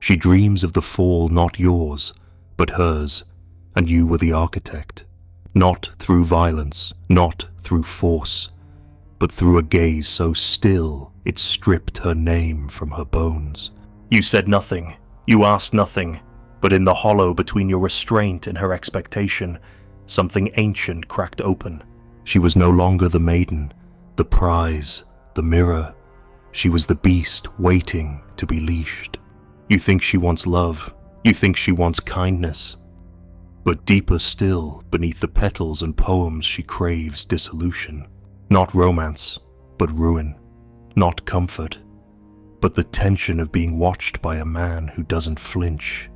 She dreams of the fall not yours, but hers, and you were the architect. Not through violence, not through force, but through a gaze so still it stripped her name from her bones. You said nothing, you asked nothing, but in the hollow between your restraint and her expectation, something ancient cracked open. She was no longer the maiden, the prize, the mirror. She was the beast waiting to be leashed. You think she wants love, you think she wants kindness, but deeper still, beneath the petals and poems she craves dissolution. Not romance, but ruin. Not comfort, but the tension of being watched by a man who doesn't flinch.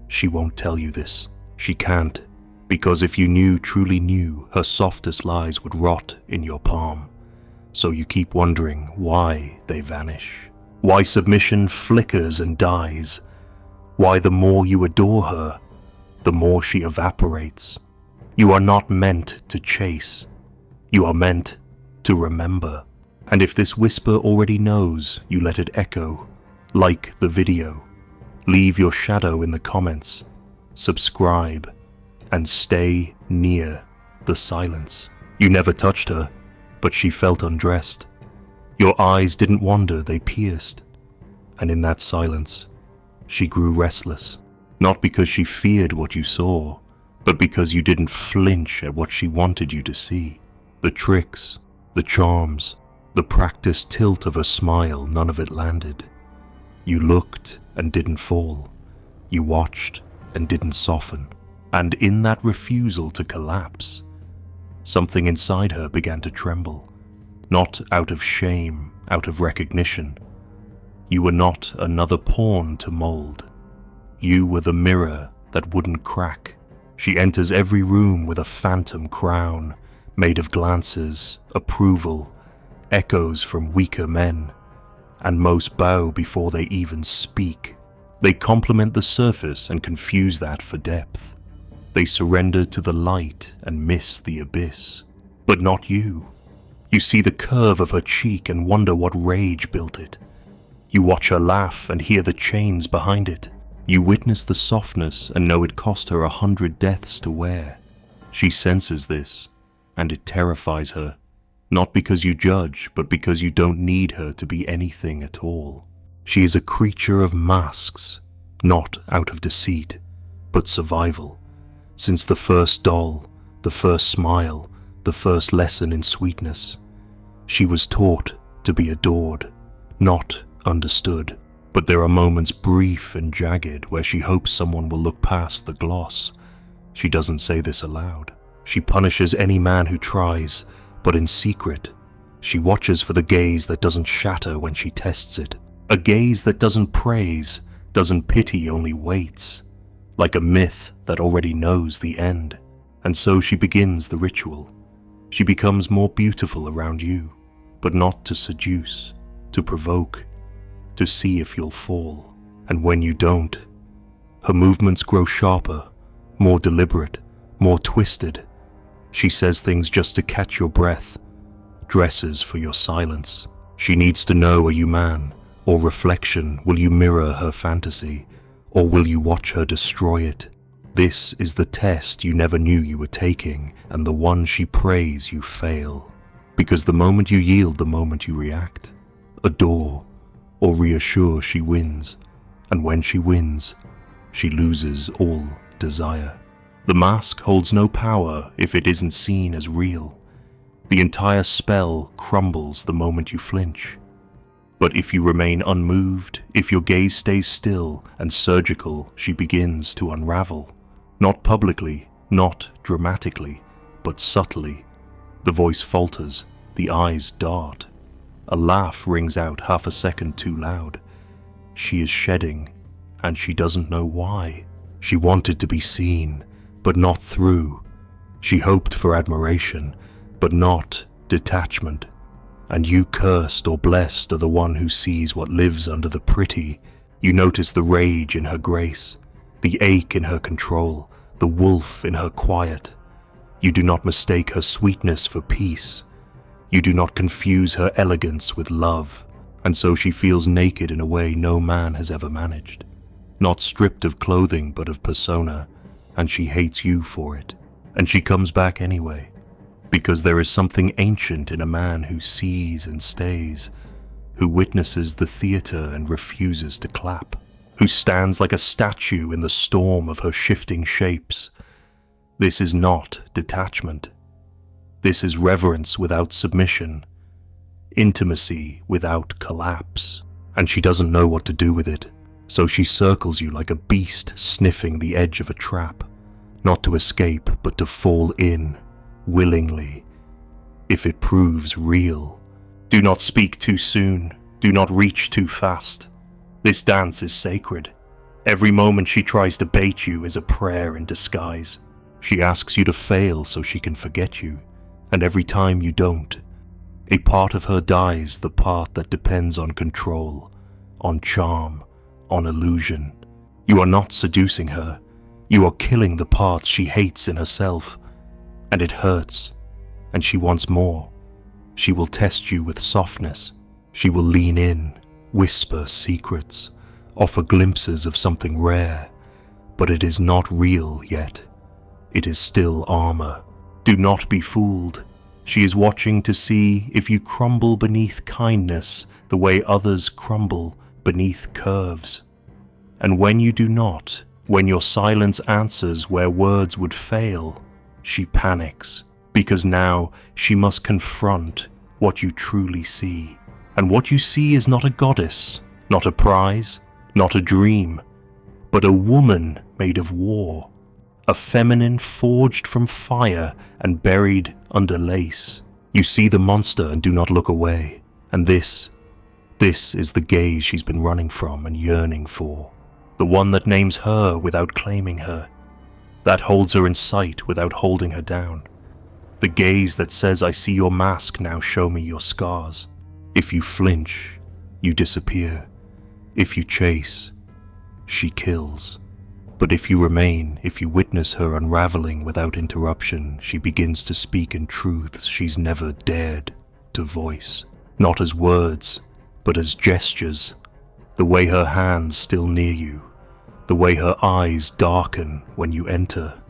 She won't tell you this. She can't, because if you knew, truly knew, her softest lies would rot in your palm. So you keep wondering why they vanish. Why submission flickers and dies. Why the more you adore her, the more she evaporates. You are not meant to chase. You are meant to remember. And if this whisper already knows, you let it echo. Like the video. Leave your shadow in the comments. Subscribe. And stay near the silence. You never touched her, but she felt undressed. Your eyes didn't wander, they pierced. And in that silence, she grew restless. Not because she feared what you saw, but because you didn't flinch at what she wanted you to see. The tricks, the charms, the practiced tilt of her smile, none of it landed. You looked and didn't fall. You watched and didn't soften. And in that refusal to collapse, something inside her began to tremble. Not out of shame, out of recognition. You were not another pawn to mold. You were the mirror that wouldn't crack. She enters every room with a phantom crown, made of glances, approval, echoes from weaker men, and most bow before they even speak. They compliment the surface and confuse that for depth. They surrender to the light and miss the abyss. But not you. You see the curve of her cheek and wonder what rage built it. You watch her laugh and hear the chains behind it. You witness the softness and know it cost her 100 deaths to wear. She senses this, and it terrifies her. Not because you judge, but because you don't need her to be anything at all. She is a creature of masks, not out of deceit, but survival. Since the first doll, the first smile, the first lesson in sweetness, she was taught to be adored, not understood. But there are moments brief and jagged where she hopes someone will look past the gloss. She doesn't say this aloud. She punishes any man who tries, but in secret, she watches for the gaze that doesn't shatter when she tests it. A gaze that doesn't praise, doesn't pity, only waits. Like a myth that already knows the end. And so she begins the ritual. She becomes more beautiful around you, but not to seduce, to provoke, to see if you'll fall. And when you don't, her movements grow sharper, more deliberate, more twisted. She says things just to catch your breath, dresses for your silence. She needs to know, are you man or reflection? Will you mirror her fantasy, or will you watch her destroy it? This is the test you never knew you were taking, and the one she prays you fail. Because the moment you yield, the moment you react, adore, or reassure, she wins. And when she wins, she loses all desire. The mask holds no power if it isn't seen as real. The entire spell crumbles the moment you flinch. But if you remain unmoved, if your gaze stays still and surgical, she begins to unravel. Not publicly, not dramatically, but subtly. The voice falters, the eyes dart. A laugh rings out half a second too loud. She is shedding, and she doesn't know why. She wanted to be seen, but not through. She hoped for admiration, but not detachment. And you, cursed or blessed, are the one who sees what lives under the pretty. You notice the rage in her grace, the ache in her control, the wolf in her quiet. You do not mistake her sweetness for peace. You do not confuse her elegance with love. And so she feels naked in a way no man has ever managed. not stripped of clothing but of persona, and she hates you for it. And she comes back anyway, because there is something ancient in a man who sees and stays, who witnesses the theater and refuses to clap, who stands like a statue in the storm of her shifting shapes. This is not detachment. This is reverence without submission, intimacy without collapse. And she doesn't know what to do with it, so she circles you like a beast sniffing the edge of a trap, not to escape but to fall in, willingly, if it proves real. Do not speak too soon, do not reach too fast. This dance is sacred. Every moment she tries to bait you is a prayer in disguise. She asks you to fail so she can forget you, and every time you don't, a part of her dies, the part that depends on control, on charm, on illusion. You are not seducing her. You are killing the parts she hates in herself, and it hurts, and she wants more. She will test you with softness. She will lean in, whisper secrets, offer glimpses of something rare, but it is not real yet. It is still armor. Do not be fooled. She is watching to see if you crumble beneath kindness the way others crumble beneath curves. And when you do not, when your silence answers where words would fail, she panics, because now she must confront what you truly see. And what you see is not a goddess, not a prize, not a dream, but a woman made of war, a feminine forged from fire and buried under lace. You see the monster and do not look away, and this is the gaze she's been running from and yearning for, the one that names her without claiming her, that holds her in sight without holding her down, the gaze that says, I see your mask, now show me your scars. If you flinch, you disappear. If you chase, she kills. But if you remain, if you witness her unraveling without interruption, she begins to speak in truths she's never dared to voice, not as words, but as gestures, the way her hands still near you, the way her eyes darken when you enter,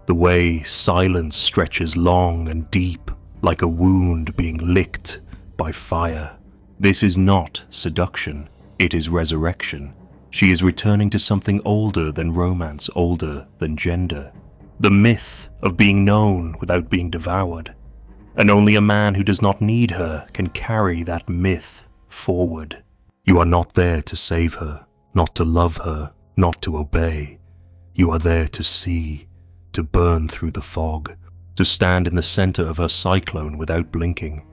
the way silence stretches long and deep like a wound being licked by fire. This is not seduction, it is resurrection. She is returning to something older than romance, older than gender. The myth of being known without being devoured. And only a man who does not need her can carry that myth forward. You are not there to save her, not to love her, not to obey. You are there to see, to burn through the fog, to stand in the center of her cyclone without blinking.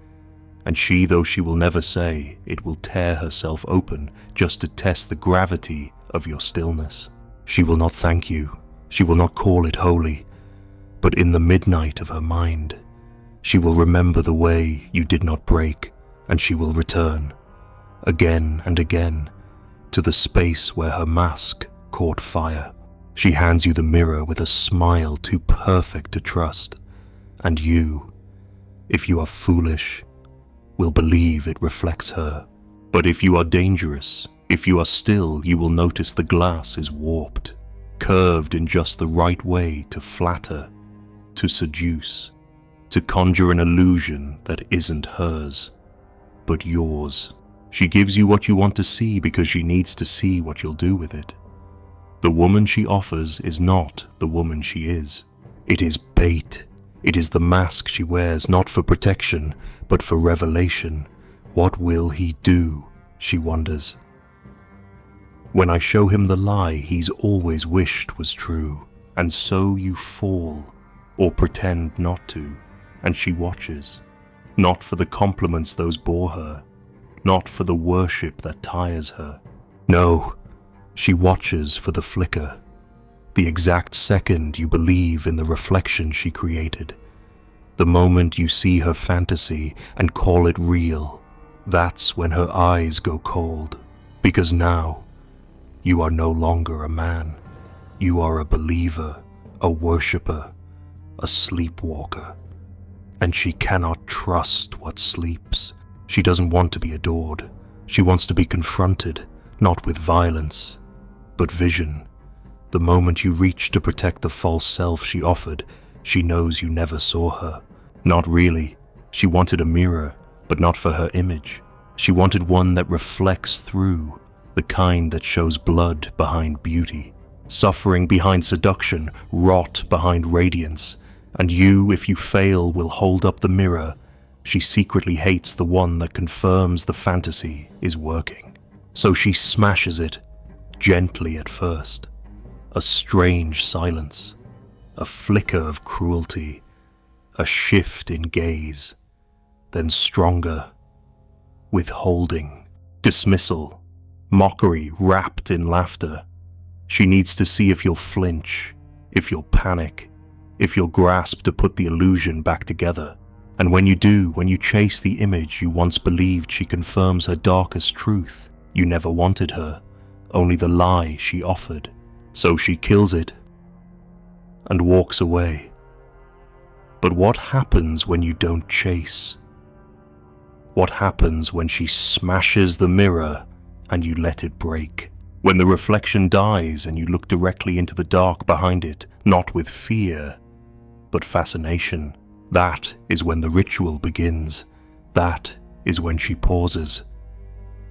And she, though she will never say, it will tear herself open just to test the gravity of your stillness. She will not thank you, she will not call it holy, but in the midnight of her mind, she will remember the way you did not break, and she will return, again and again, to the space where her mask caught fire. She hands you the mirror with a smile too perfect to trust, and you, if you are foolish, will believe it reflects her. But if you are dangerous, if you are still, you will notice the glass is warped, curved in just the right way to flatter, to seduce, to conjure an illusion that isn't hers, but yours. She gives you what you want to see because she needs to see what you'll do with it. The woman she offers is not the woman she is. It is bait. It is the mask she wears, not for protection, but for revelation. What will he do, she wonders. When I show him the lie he's always wished was true, and so you fall, or pretend not to, and she watches, not for the compliments those bore her, not for the worship that tires her. No, she watches for the flicker, the exact second you believe in the reflection she created, the moment you see her fantasy and call it real. That's when her eyes go cold, because now you are no longer a man. You are a believer, a worshipper, a sleepwalker. And she cannot trust what sleeps. She doesn't want to be adored. She wants to be confronted, not with violence, but vision. The moment you reach to protect the false self she offered, she knows you never saw her. Not really. She wanted a mirror, but not for her image. She wanted one that reflects through, the kind that shows blood behind beauty, suffering behind seduction, rot behind radiance. And you, if you fail, will hold up the mirror. She secretly hates the one that confirms the fantasy is working. So she smashes it, gently at first. A strange silence, a flicker of cruelty, a shift in gaze, then stronger, withholding, dismissal, mockery wrapped in laughter. She needs to see if you'll flinch, if you'll panic, if you'll grasp to put the illusion back together. And when you do, when you chase the image you once believed, she confirms her darkest truth. You never wanted her, only the lie she offered. So she kills it and walks away. But what happens when you don't chase? What happens when she smashes the mirror and you let it break? When the reflection dies and you look directly into the dark behind it, not with fear, but fascination. That is when the ritual begins. That is when she pauses.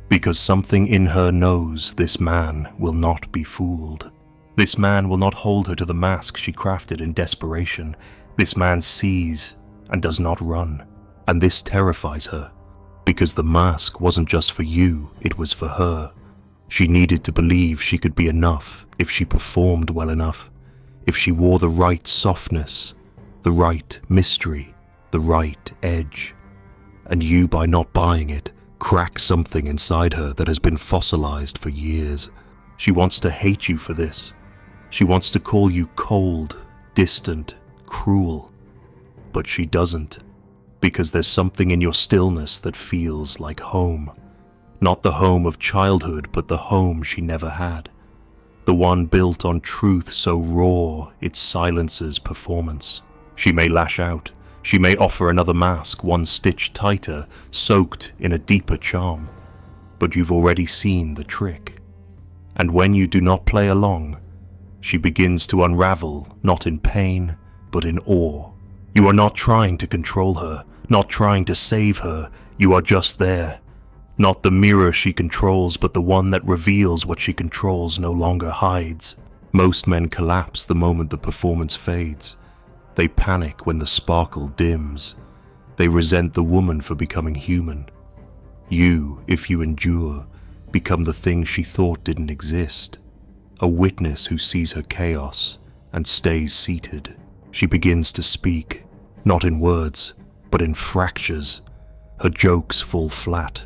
Because something in her knows this man will not be fooled. This man will not hold her to the mask she crafted in desperation. This man sees and does not run. And this terrifies her. Because the mask wasn't just for you, it was for her. She needed to believe she could be enough if she performed well enough. If she wore the right softness, the right mystery, the right edge. And you, by not buying it, crack something inside her that has been fossilized for years. She wants to hate you for this. She wants to call you cold, distant, cruel. But she doesn't, because there's something in your stillness that feels like home. Not the home of childhood, but the home she never had. The one built on truth so raw it silences performance. She may lash out. She may offer another mask, one stitch tighter, soaked in a deeper charm. But you've already seen the trick. And when you do not play along, she begins to unravel, not in pain, but in awe. You are not trying to control her, not trying to save her. You are just there. Not the mirror she controls, but the one that reveals what she controls no longer hides. Most men collapse the moment the performance fades. They panic when the sparkle dims. They resent the woman for becoming human. You, if you endure, become the thing she thought didn't exist. A witness who sees her chaos and stays seated. She begins to speak, not in words, but in fractures. Her jokes fall flat.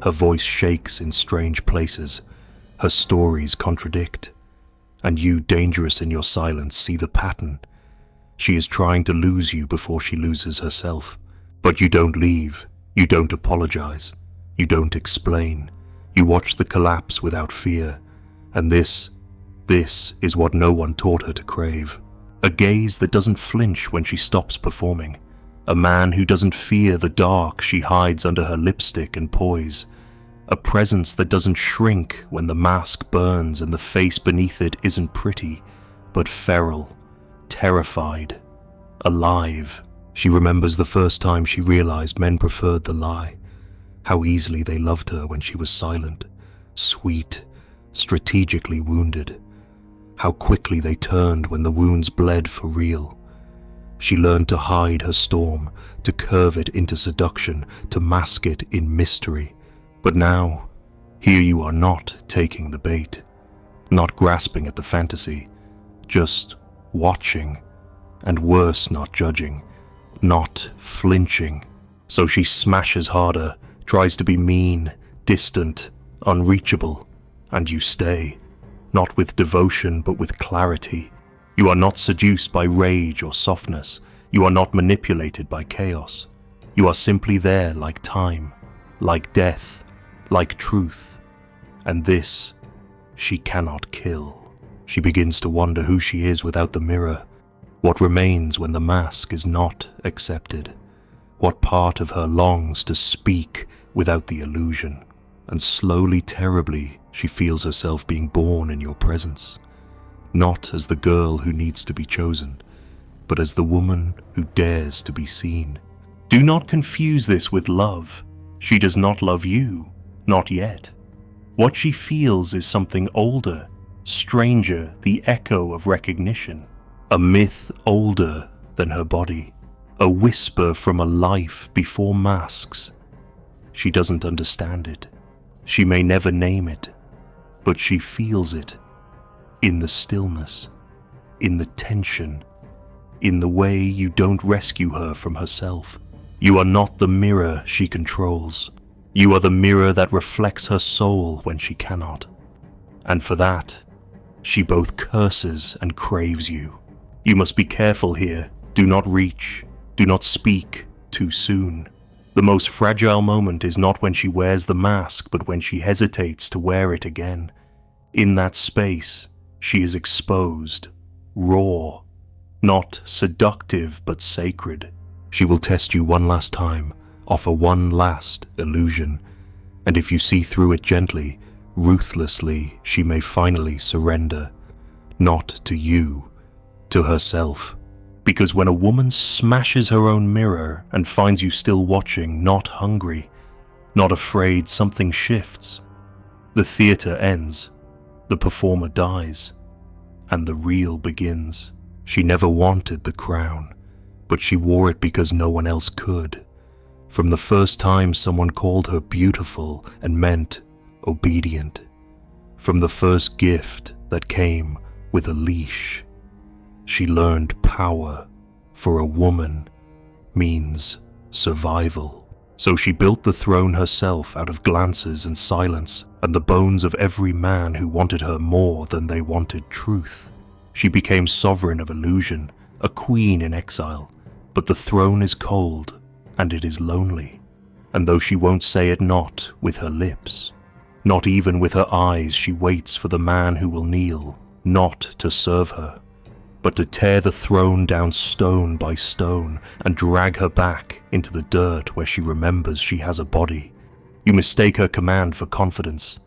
Her voice shakes in strange places. Her stories contradict. And you, dangerous in your silence, see the pattern. She is trying to lose you before she loses herself. But you don't leave. You don't apologize. You don't explain. You watch the collapse without fear. And this is what no one taught her to crave. A gaze that doesn't flinch when she stops performing. A man who doesn't fear the dark she hides under her lipstick and poise. A presence that doesn't shrink when the mask burns and the face beneath it isn't pretty, but feral, terrified, alive. She remembers the first time she realized men preferred the lie. How easily they loved her when she was silent, sweet, strategically wounded. How quickly they turned when the wounds bled for real. She learned to hide her storm, to curve it into seduction, to mask it in mystery. But now, here you are not taking the bait, not grasping at the fantasy, just watching, and worse, not judging, not flinching. So she smashes harder, tries to be mean, distant, unreachable, and you stay. Not with devotion, but with clarity. You are not seduced by rage or softness. You are not manipulated by chaos. You are simply there like time, like death, like truth. And this, she cannot kill. She begins to wonder who she is without the mirror. What remains when the mask is not accepted? What part of her longs to speak without the illusion? and slowly, terribly, she feels herself being born in your presence, not as the girl who needs to be chosen, but as the woman who dares to be seen. Do not confuse this with love. She does not love you, not yet. What she feels is something older, stranger, the echo of recognition, a myth older than her body, a whisper from a life before masks. She doesn't understand it. She may never name it, but she feels it in the stillness, in the tension, in the way you don't rescue her from herself. You are not the mirror she controls. You are the mirror that reflects her soul when she cannot. And for that, she both curses and craves you. You must be careful here. Do not reach. Do not speak too soon. The most fragile moment is not when she wears the mask, but when she hesitates to wear it again. In that space, she is exposed, raw, not seductive but sacred. She will test you one last time, offer one last illusion, and if you see through it gently, ruthlessly, she may finally surrender, not to you, to herself. Because when a woman smashes her own mirror and finds you still watching, not hungry, not afraid, something shifts. The theater ends, the performer dies, and the real begins. She never wanted the crown, but she wore it because no one else could. From the first time someone called her beautiful and meant obedient. From the first gift that came with a leash. She learned power for a woman means survival. So she built the throne herself out of glances and silence and the bones of every man who wanted her more than they wanted truth. She became sovereign of illusion, a queen in exile. But the throne is cold and it is lonely. And though she won't say it not with her lips, not even with her eyes, she waits for the man who will kneel, not to serve her, but to tear the throne down stone by stone and drag her back into the dirt where she remembers she has a body. You mistake her command for confidence,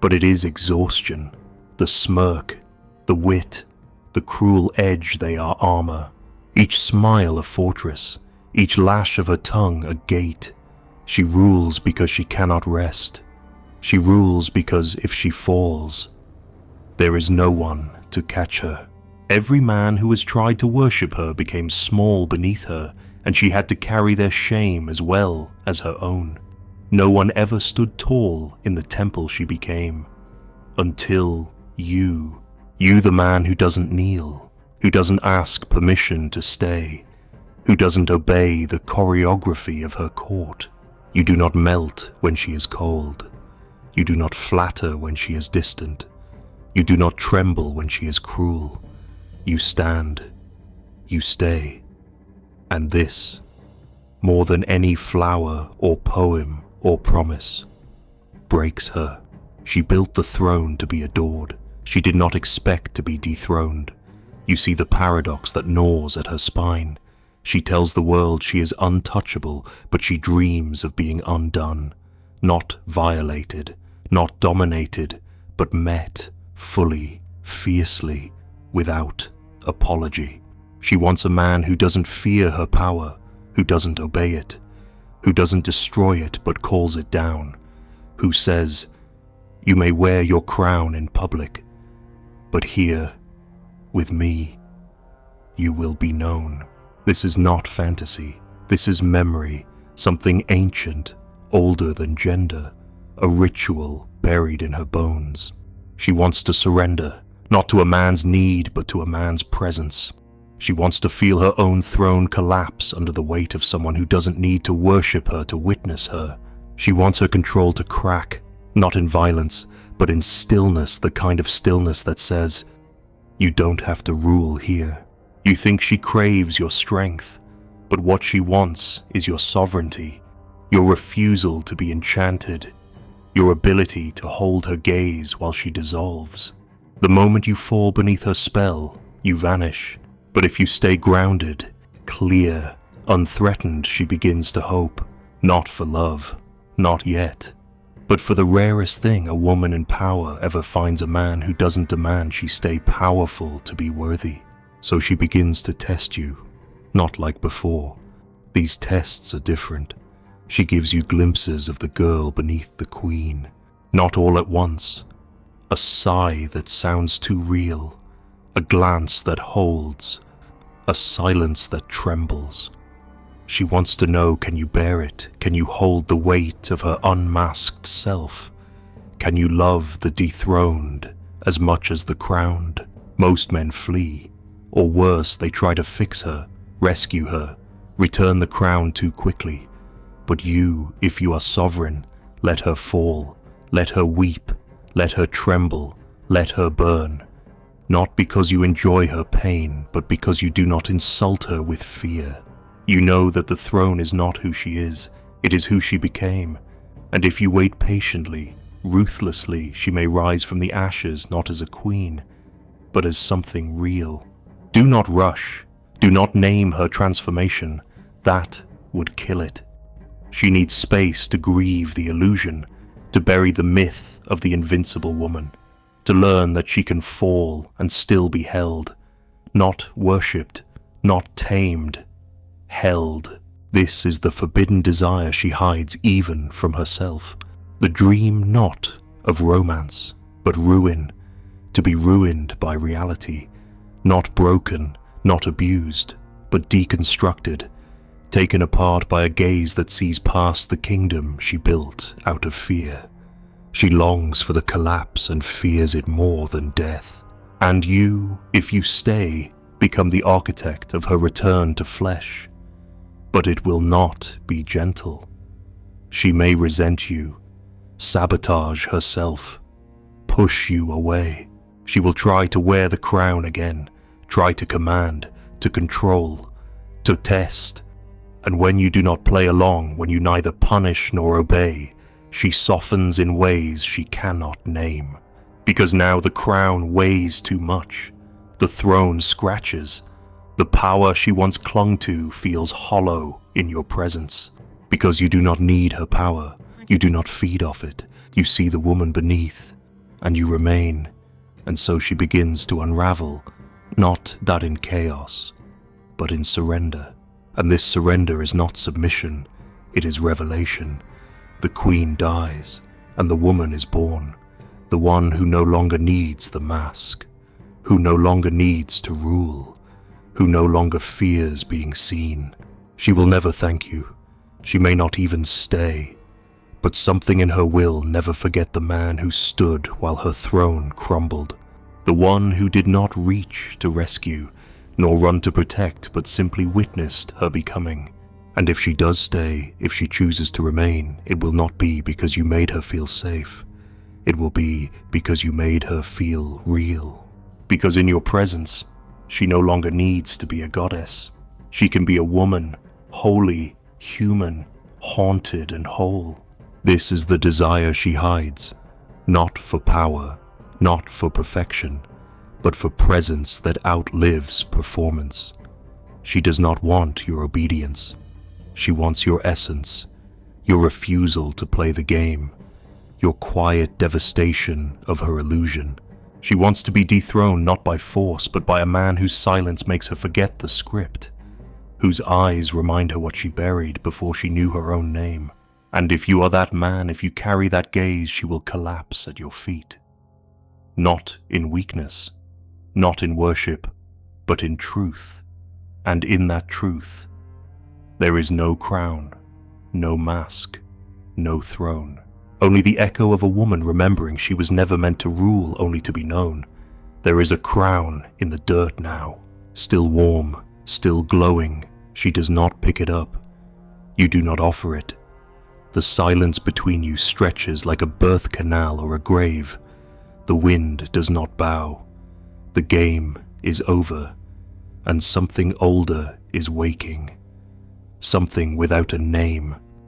but it is exhaustion. The smirk, the wit, the cruel edge, they are armor. Each smile a fortress, each lash of her tongue a gate. She rules because she cannot rest. She rules because if she falls, there is no one to catch her. Every man who has tried to worship her became small beneath her, and she had to carry their shame as well as her own. No one ever stood tall in the temple she became, until you the man who doesn't kneel, who doesn't ask permission to stay, who doesn't obey the choreography of her court. You do not melt when she is cold. You do not flatter when she is distant. You do not tremble when she is cruel. You stand, you stay. And this, more than any flower or poem or promise, breaks her. She built the throne to be adored. She did not expect to be dethroned. You see the paradox that gnaws at her spine. She tells the world she is untouchable, but she dreams of being undone, not violated, not dominated, but met fully, fiercely, without apology. She wants a man who doesn't fear her power, who doesn't obey it, who doesn't destroy it but calls it down, who says, "You may wear your crown in public, but here, with me, you will be known." This is not fantasy. This is memory, something ancient, older than gender, a ritual buried in her bones. She wants to surrender, not to a man's need, but to a man's presence. She wants to feel her own throne collapse under the weight of someone who doesn't need to worship her to witness her. She wants her control to crack, not in violence, but in stillness, the kind of stillness that says, "You don't have to rule here." You think she craves your strength, but what she wants is your sovereignty, your refusal to be enchanted, your ability to hold her gaze while she dissolves. The moment you fall beneath her spell, you vanish. But if you stay grounded, clear, unthreatened, she begins to hope. Not for love, not yet, But for the rarest thing a woman in power ever finds a man who doesn't demand she stay powerful to be worthy. So she begins to test you, not like before. These tests are different. She gives you glimpses of the girl beneath the queen. Not all at once. A sigh that sounds too real. A glance that holds. A silence that trembles. She wants to know, can you bear it? Can you hold the weight of her unmasked self? Can you love the dethroned as much as the crowned? Most men flee, or worse, they try to fix her, rescue her, return the crown too quickly. But you, if you are sovereign, let her fall, let her weep, let her tremble, let her burn. Not because you enjoy her pain, but because you do not insult her with fear. You know that the throne is not who she is, it is who she became. And if you wait patiently, ruthlessly, she may rise from the ashes not as a queen, but as something real. Do not rush. Do not name her transformation. That would kill it. She needs space to grieve the illusion, to bury the myth of the invincible woman, to learn that she can fall and still be held, not worshipped, not tamed, held. This is the forbidden desire she hides even from herself. The dream not of romance, but ruin, to be ruined by reality, not broken, not abused, but deconstructed, taken apart by a gaze that sees past the kingdom she built out of fear. She longs for the collapse and fears it more than death. And you, if you stay, become the architect of her return to flesh. But it will not be gentle. She may resent you, sabotage herself, push you away. She will try to wear the crown again, try to command, to control, to test. And when you do not play along, when you neither punish nor obey, she softens in ways she cannot name. Because now the crown weighs too much, the throne scratches, the power she once clung to feels hollow in your presence. Because you do not need her power, you do not feed off it, you see the woman beneath, and you remain. And so she begins to unravel, not that in chaos, but in surrender. And this surrender is not submission, it is revelation. The queen dies, and the woman is born, the one who no longer needs the mask, who no longer needs to rule, who no longer fears being seen. She will never thank you, she may not even stay, but something in her will never forget the man who stood while her throne crumbled, the one who did not reach to rescue, nor run to protect, but simply witnessed her becoming. And if she does stay, if she chooses to remain, it will not be because you made her feel safe. It will be because you made her feel real. Because in your presence, she no longer needs to be a goddess. She can be a woman, holy, human, haunted and whole. This is the desire she hides, not for power, not for perfection, but for presence that outlives performance. She does not want your obedience. She wants your essence, your refusal to play the game, your quiet devastation of her illusion. She wants to be dethroned not by force, but by a man whose silence makes her forget the script, whose eyes remind her what she buried before she knew her own name. And if you are that man, if you carry that gaze, she will collapse at your feet. Not in weakness, not in worship, but in truth. And in that truth, there is no crown, no mask, no throne. Only the echo of a woman remembering she was never meant to rule, only to be known. There is a crown in the dirt now, still warm, still glowing. She does not pick it up. You do not offer it. The silence between you stretches like a birth canal or a grave. The wind does not bow. The game is over, and something older is waking. Something without a name,